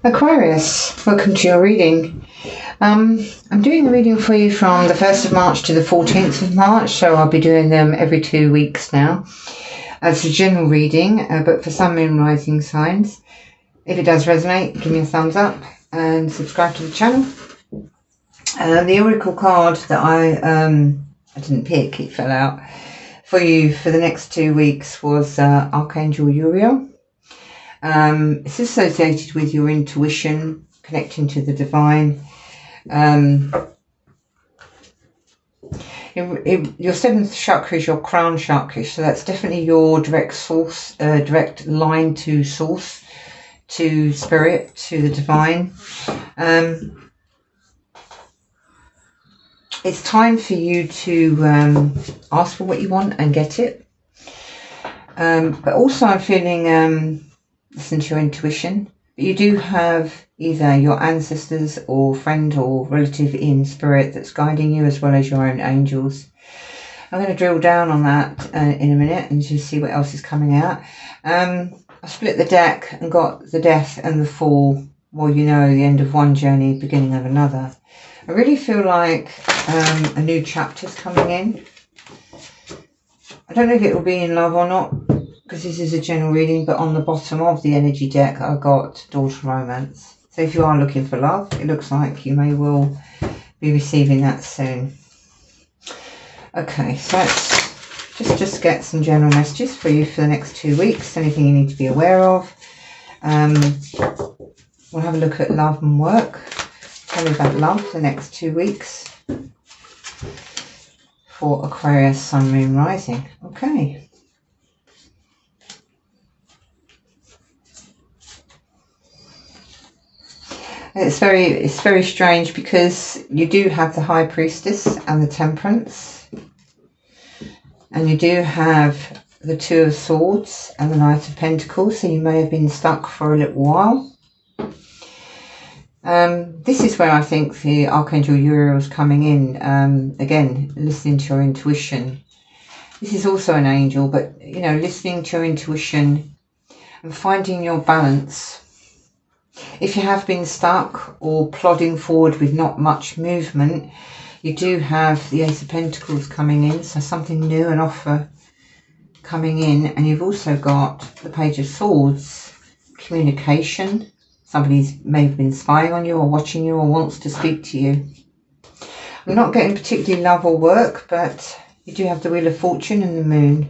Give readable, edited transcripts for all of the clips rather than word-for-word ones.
Aquarius, welcome to your reading. I'm doing a reading for you from the 1st of March to the 14th of March, so I'll be doing them every 2 weeks now as a general reading, but for some moon rising signs. If it does resonate, give me a thumbs up and subscribe to the channel. The oracle card that I didn't pick, it fell out, for you for the next 2 weeks was Archangel Uriel. It's associated with your intuition, connecting to the divine. Your seventh chakra is your crown chakra, so that's definitely your direct source, direct line to source, to spirit, to the divine. It's time for you to ask for what you want and get it. But also I'm feeling listen to your intuition. But you do have either your ancestors or friend or relative in spirit that's guiding you, as well as your own angels. I'm going to drill down on that in a minute and just see what else is coming out. I split the deck and got the death and the fall. Well, you know, the end of one journey, beginning of another. I really feel like a new chapter's coming in. I don't know if it will be in love or not, because this is a general reading, but on the bottom of the energy deck I got daughter romance. So if you are looking for love, it looks like you may well be receiving that soon. Okay, so let's just get some general messages for you for the next 2 weeks. Anything you need to be aware of. We'll have a look at love and work. Tell me about love for the next 2 weeks for Aquarius, Sun, Moon, Rising. Okay. It's very strange, because you do have the High Priestess and the Temperance, and you do have the Two of Swords and the Knight of Pentacles, so you may have been stuck for a little while. This is where I think the Archangel Uriel is coming in. Again, listening to your intuition. This is also an angel, but you know, listening to your intuition and finding your balance. If you have been stuck or plodding forward with not much movement, you do have the Ace of Pentacles coming in, so something new, an offer coming in. And you've also got the Page of Swords, communication. Somebody may have been spying on you or watching you or wants to speak to you. I'm not getting particularly love or work, but you do have the Wheel of Fortune and the Moon.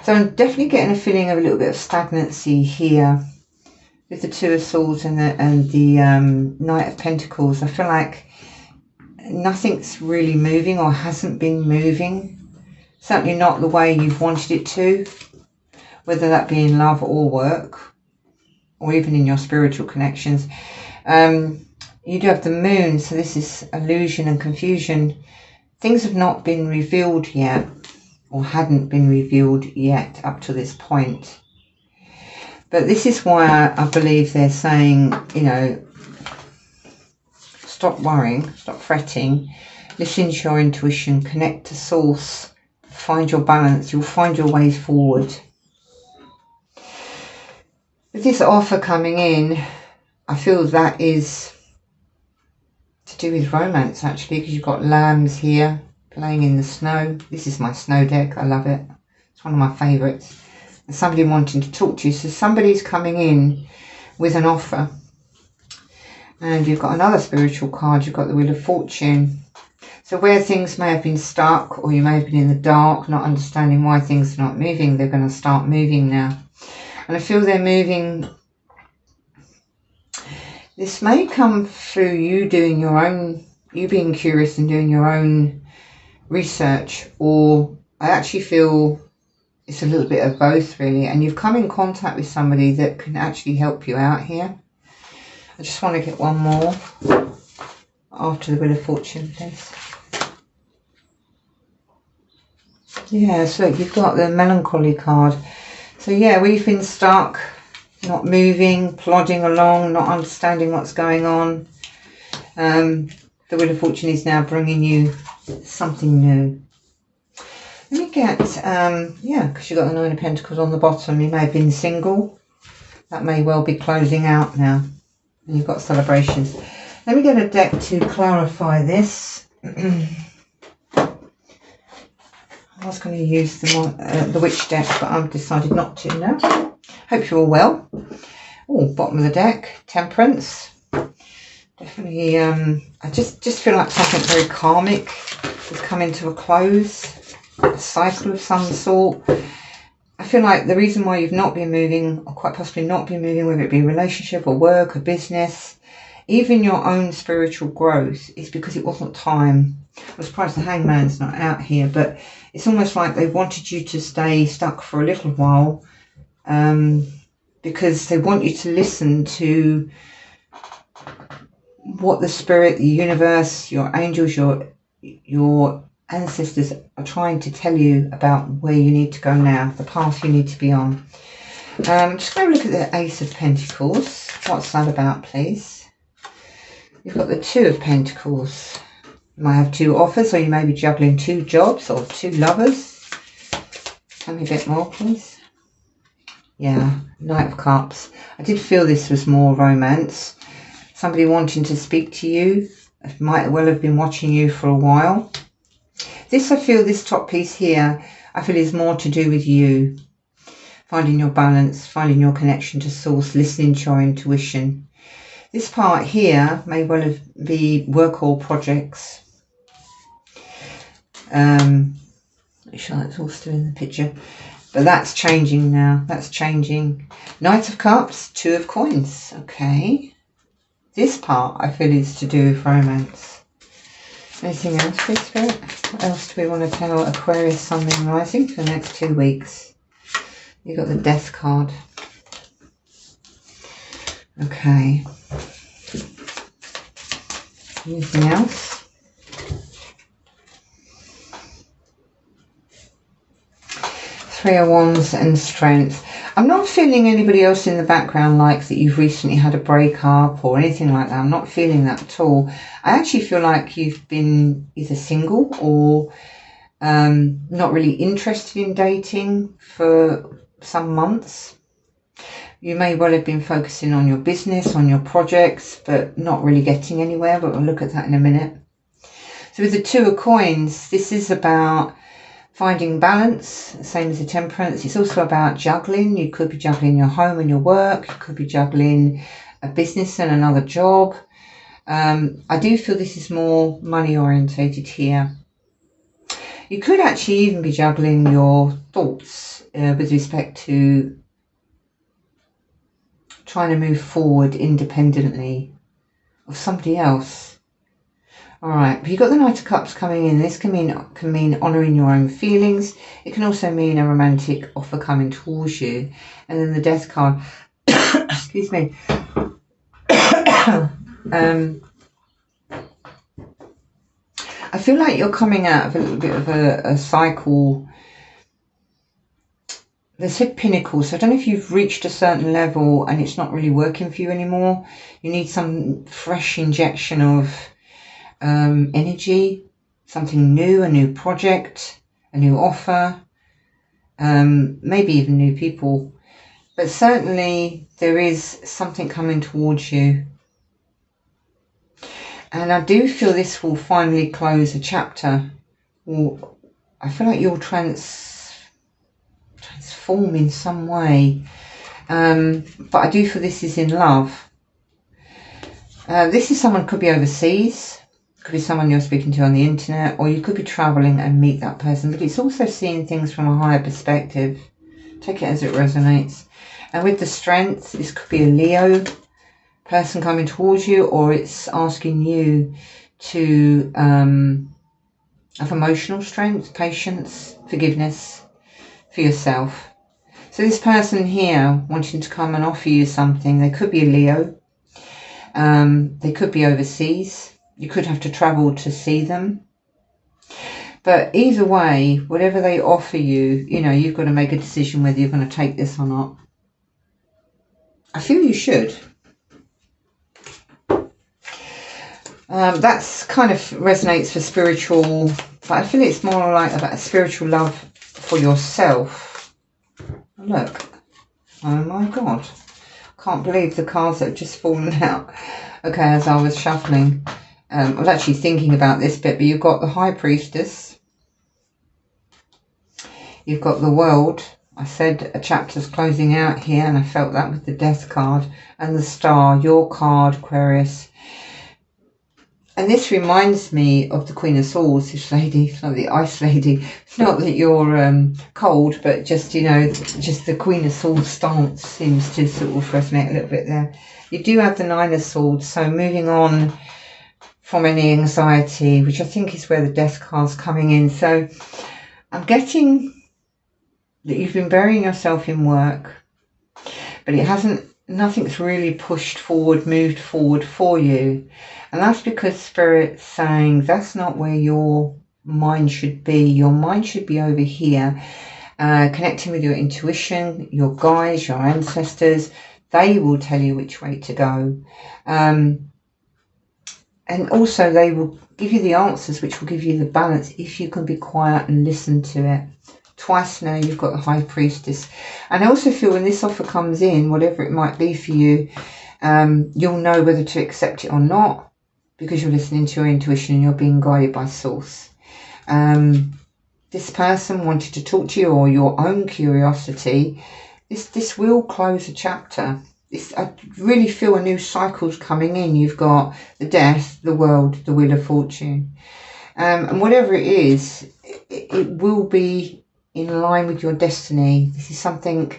So I'm definitely getting a feeling of a little bit of stagnancy here. With the Two of Swords and the Knight of Pentacles, I feel like nothing's really moving or hasn't been moving. Certainly not the way you've wanted it to, whether that be in love or work, or even in your spiritual connections. You do have the Moon, so this is illusion and confusion. Things have not been revealed yet, or hadn't been revealed yet up to this point. But this is why I believe they're saying, you know, stop worrying, stop fretting, listen to your intuition, connect to source, find your balance, you'll find your ways forward. With this offer coming in, I feel that is to do with romance, actually, because you've got lambs here playing in the snow. This is my snow deck, I love it. It's one of my favourites. Somebody wanting to talk to you, so somebody's coming in with an offer. And you've got another spiritual card, you've got the Wheel of Fortune. So where things may have been stuck, or you may have been in the dark, not understanding why things are not moving, they're going to start moving now. And I feel they're moving. This may come through you doing your own, you being curious and doing your own research, or I actually feel it's a little bit of both, really, and you've come in contact with somebody that can actually help you out here. I just want to get one more after the Wheel of Fortune, please. Yeah, so you've got the Melancholy card. So yeah, we've been stuck, not moving, plodding along, not understanding what's going on. The Wheel of Fortune is now bringing you something new. Let me get, yeah, because you've got the Nine of Pentacles on the bottom. You may have been single. That may well be closing out now. And you've got celebrations. Let me get a deck to clarify this. I was going to use the Witch deck, but I've decided not to now. Hope you're all well. Oh, bottom of the deck, Temperance. Definitely, I just feel like something very karmic has come into a close. A cycle of some sort. I feel like the reason why you've not been moving, or quite possibly not been moving, whether it be a relationship or work or business, even your own spiritual growth, is because it wasn't time. I'm surprised the Hangman's not out here, but it's almost like they wanted you to stay stuck for a little while, because they want you to listen to what the spirit, the universe, your angels, your ancestors are trying to tell you about where you need to go now, the path you need to be on. Just go look at the Ace of Pentacles. What's that about, please? You've got the Two of Pentacles. You might have 2 offers, or you may be juggling 2 jobs or 2 lovers. Tell me a bit more, please. Yeah, Knight of Cups. I did feel this was more romance. Somebody wanting to speak to you. Might well have been watching you for a while. This, I feel, this top piece here, I feel is more to do with you. Finding your balance, finding your connection to source, listening to your intuition. This part here may well be work or projects. Make sure that's all still in the picture. But that's changing now. That's changing. Knight of Cups, 2 of Coins. Okay. This part, I feel, is to do with romance. Anything else, please, Spirit? What else do we want to tell Aquarius, Sun, Moon, Rising for the next 2 weeks? You've got the Death card. Okay. Anything else? Three of Wands and Strength. I'm not feeling anybody else in the background like that you've recently had a breakup or anything like that. I'm not feeling that at all. I actually feel like you've been either single or not really interested in dating for some months. You may well have been focusing on your business, on your projects, but not really getting anywhere. But we'll look at that in a minute. So with the 2 of Coins, this is about finding balance, same as the Temperance. It's also about juggling. You could be juggling your home and your work. You could be juggling a business and another job. I do feel this is more money orientated here. You could actually even be juggling your thoughts with respect to trying to move forward independently of somebody else. Alright, but you've got the Knight of Cups coming in. This can mean honouring your own feelings. It can also mean a romantic offer coming towards you. And then the Death card, excuse me. I feel like you're coming out of a little bit of a cycle. They said pinnacle, so I don't know if you've reached a certain level and it's not really working for you anymore. You need some fresh injection of energy, something new, a new project, a new offer, maybe even new people. But certainly there is something coming towards you. And I do feel this will finally close a chapter. Or I feel like you'll transform in some way. But I do feel this is in love. This is someone, could be overseas. Could be someone you're speaking to on the internet, or you could be travelling and meet that person. But it's also seeing things from a higher perspective. Take it as it resonates. And with the Strength, this could be a Leo person coming towards you, or it's asking you to have emotional strength, patience, forgiveness for yourself. So this person here wanting to come and offer you something, they could be a Leo. They could be overseas. You could have to travel to see them. But either way, whatever they offer you, you know, you've got to make a decision whether you're going to take this or not. I feel you should. That's kind of resonates for spiritual, but I feel it's more like about a spiritual love for yourself. Look. Oh my God. Can't believe the cards that have just fallen out. Okay, as I was shuffling, I was actually thinking about this bit, but you've got the High Priestess. You've got the World. I said a chapter's closing out here, and I felt that with the Death card. And the Star, your card, Aquarius. And this reminds me of the Queen of Swords, this lady, like the Ice Lady. Not that you're cold, but just, you know, just the Queen of Swords stance seems to sort of resonate a little bit there. You do have the Nine of Swords, so moving on from any anxiety, which I think is where the Death card's coming in. So I'm getting that you've been burying yourself in work, but it hasn't, nothing's really pushed forward, moved forward for you. And that's because Spirit's saying that's not where your mind should be. Your mind should be over here, connecting with your intuition, your guides, your ancestors. They will tell you which way to go. And also they will give you the answers, which will give you the balance if you can be quiet and listen to it. Twice now you've got the High Priestess. And I also feel when this offer comes in, whatever it might be for you, you'll know whether to accept it or not, because you're listening to your intuition and you're being guided by source. This person wanted to talk to you, or your own curiosity. This will close a chapter. I really feel a new cycle's coming in. You've got the Death, the World, the Wheel of Fortune. And whatever it is, it will be in line with your destiny. This is something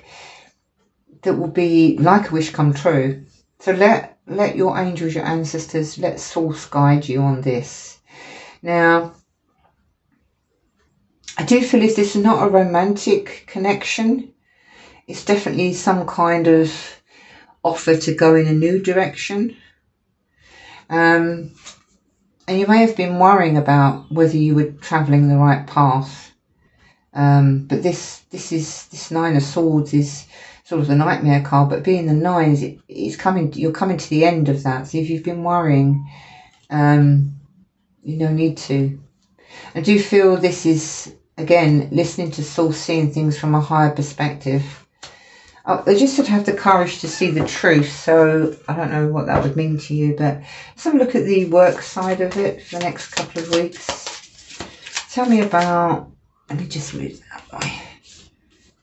that will be like a wish come true. So let your angels, your ancestors, let source guide you on this. Now, I do feel if this is not a romantic connection, it's definitely some kind of offer to go in a new direction. And you may have been worrying about whether you were travelling the right path. But this Nine of Swords is sort of the nightmare card, but being the nines, you're coming to the end of that. So if you've been worrying, you no need to. I do feel this is, again, listening to source, seeing things from a higher perspective. They just have to have the courage to see the truth. So I don't know what that would mean to you, but let's have a look at the work side of it for the next couple of weeks. Tell me about, let me just move that way.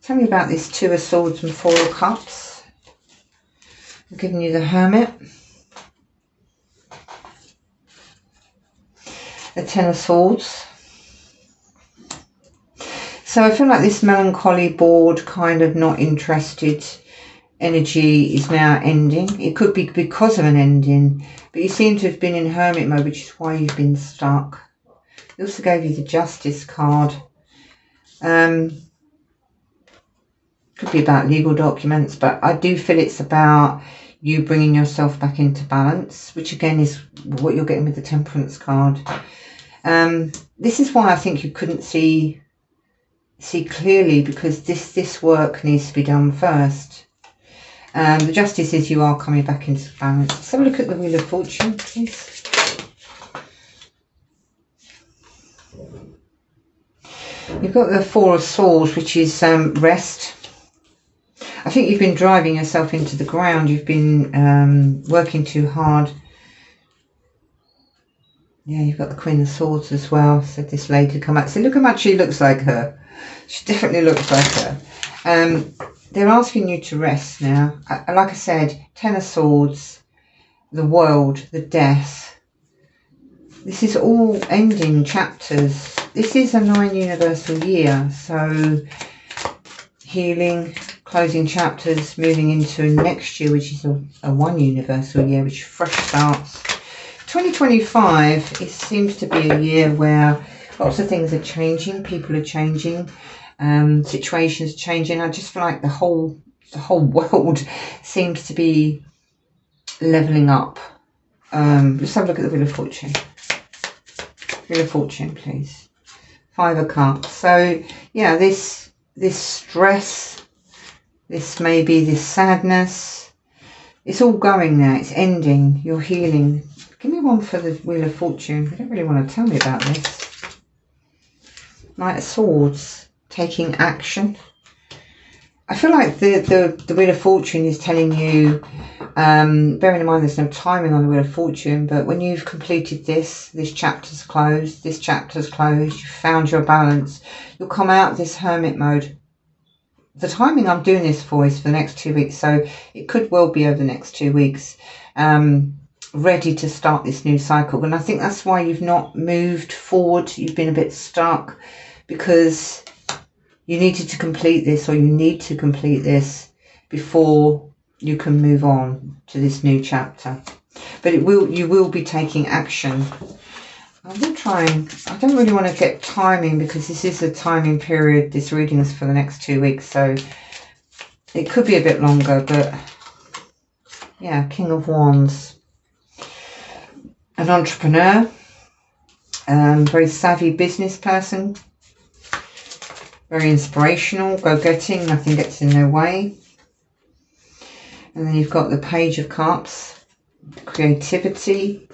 Tell me about this Two of Swords and Four of Cups. I'm giving you the Hermit. The Ten of Swords. So I feel like this melancholy, bored, kind of not interested energy is now ending. It could be because of an ending, but you seem to have been in hermit mode, which is why you've been stuck. It also gave you the Justice card. Could be about legal documents, but I do feel it's about you bringing yourself back into balance, which again is what you're getting with the Temperance card. This is why I think you couldn't see clearly, because this work needs to be done first. The Justice is you are coming back into balance. Let's have a look at the Wheel of Fortune, please. You've got the Four of Swords, which is rest. I think you've been driving yourself into the ground. You've been working too hard. Yeah, you've got the Queen of Swords as well. Said this lady come out. See, look how much she looks like her. She definitely looks like her. They're asking you to rest now. Like I said, Ten of Swords, the World, the Death. This is all ending chapters. This is a 9 universal year. So healing, closing chapters, moving into next year, which is a 1 universal year, which is fresh starts. 2025, it seems to be a year where lots of things are changing, people are changing, situations changing. I just feel like the whole world seems to be leveling up. Let's have a look at the Wheel of Fortune. Wheel of Fortune, please. Five of Cups. So yeah, this stress, this maybe this sadness, it's all going now. It's ending. You're healing. Give me one for the Wheel of Fortune. They don't really want to tell me about this. Knight of Swords, taking action. I feel like the Wheel of Fortune is telling you, bearing in mind there's no timing on the Wheel of Fortune, but when you've completed this chapter's closed, you've found your balance, you'll come out of this hermit mode. The timing I'm doing this for is for the next 2 weeks, so it could well be over the next 2 weeks, ready to start this new cycle. And I think that's why you've not moved forward. You've been a bit stuck because you needed to complete this, or you need to complete this before you can move on to this new chapter. But you will be taking action. I don't really want to get timing because this is a timing period. This reading is for the next 2 weeks, so it could be a bit longer, but yeah, King of Wands. An entrepreneur, very savvy business person, very inspirational, go-getting, nothing gets in their way. And then you've got the Page of Cups, creativity.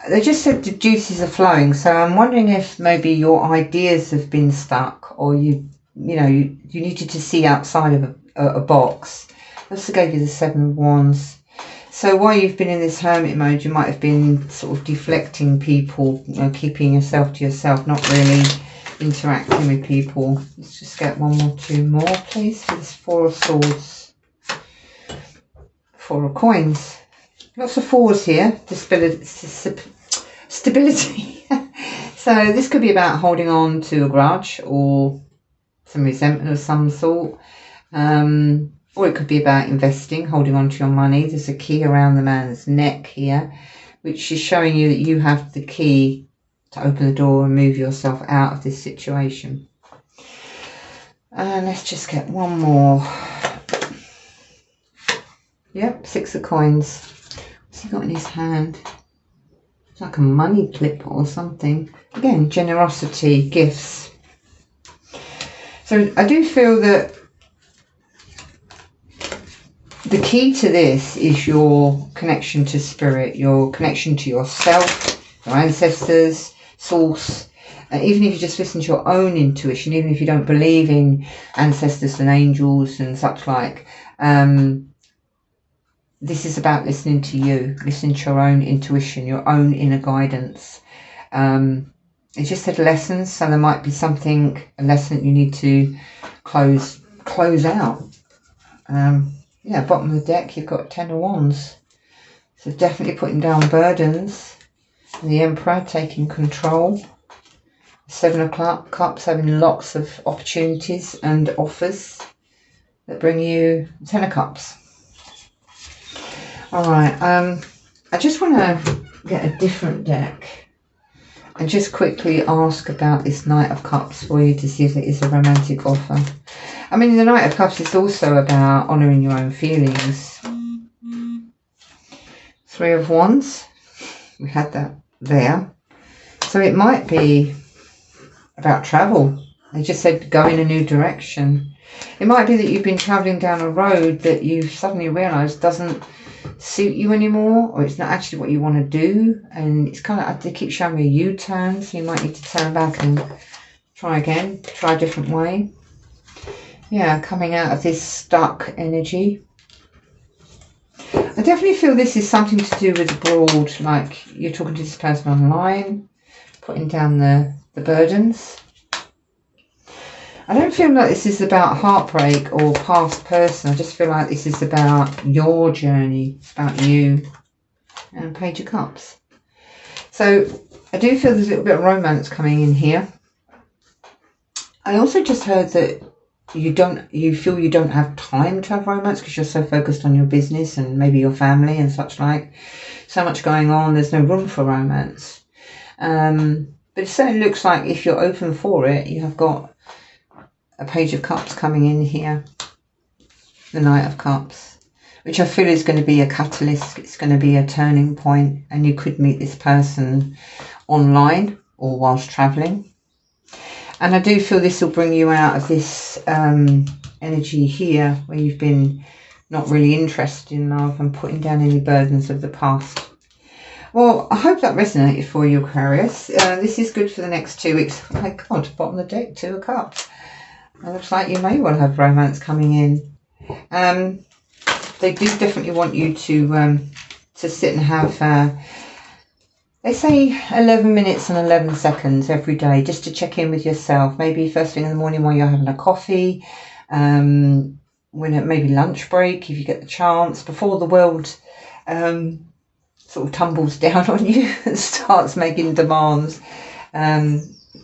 They just said the juices are flowing, so I'm wondering if maybe your ideas have been stuck, or you needed to see outside of a box. I also gave you the Seven of Wands. So while you've been in this hermit mode, you might have been sort of deflecting people, keeping yourself to yourself, not really interacting with people. Let's just get two more, please, for this Four of Swords. Four of Coins. Lots of fours here. Stability. So this could be about holding on to a grudge or some resentment of some sort. Or it could be about investing, holding on to your money. There's a key around the man's neck here, which is showing you that you have the key to open the door and move yourself out of this situation. And let's just get one more. Yep, Six of Coins. What's he got in his hand? It's like a money clip or something. Again, generosity, gifts. So I do feel that the key to this is your connection to spirit, your connection to yourself, your ancestors, source. Even if you just listen to your own intuition, even if you don't believe in ancestors and angels and such like, this is about listening to you, listening to your own intuition, your own inner guidance. It just said lessons, so there might be a lesson that you need to close out. Yeah, bottom of the deck, you've got Ten of Wands. So definitely putting down burdens. And the Emperor taking control. Seven of Cups, having lots of opportunities and offers that bring you Ten of Cups. Alright, I just want to get a different deck and just quickly ask about this Knight of Cups for you to see if it is a romantic offer. I mean, the Knight of Cups is also about honouring your own feelings. Three of Wands. We had that there. So it might be about travel. They just said go in a new direction. It might be that you've been travelling down a road that you've suddenly realised doesn't suit you anymore, or it's not actually what you want to do, and it's kind of, they keep showing me a U-turn, so you might need to turn back and try again, try a different way. Yeah, coming out of this stuck energy. I definitely feel this is something to do with abroad, like you're talking to this person online, putting down the burdens. I don't feel like this is about heartbreak or past person. I just feel like this is about your journey. It's about you. And Page of Cups. So I do feel there's a little bit of romance coming in here. I also just heard that you feel you don't have time to have romance because you're so focused on your business and maybe your family and such like. So much going on, there's no room for romance. But it certainly looks like if you're open for it, you have got a Page of Cups coming in here. The Knight of Cups, which I feel is going to be a catalyst. It's going to be a turning point, and you could meet this person online or whilst travelling. And I do feel this will bring you out of this energy here where you've been not really interested in love and putting down any burdens of the past. Well, I hope that resonated for you, Aquarius. This is good for the next 2 weeks. Oh my God, bottom of the deck, Two of Cups. It looks like you may well have romance coming in. They do definitely want you to sit and have, they say 11 minutes and 11 seconds every day, just to check in with yourself. Maybe first thing in the morning while you're having a coffee, when it maybe lunch break, if you get the chance, before the world sort of tumbles down on you and starts making demands.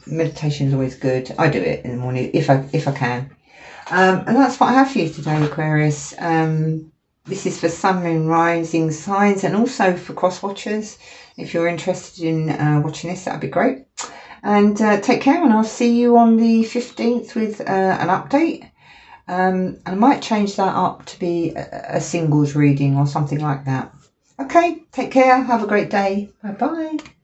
Meditation is always good. I do it in the morning if I can. And that's what I have for you today, Aquarius. This is for Sun, Moon, Rising signs, and also for cross watchers. If you're interested in watching this, that'd be great. And take care, and I'll see you on the 15th with an update. And I might change that up to be a singles reading or something like that. Okay, take care. Have a great day. Bye-bye.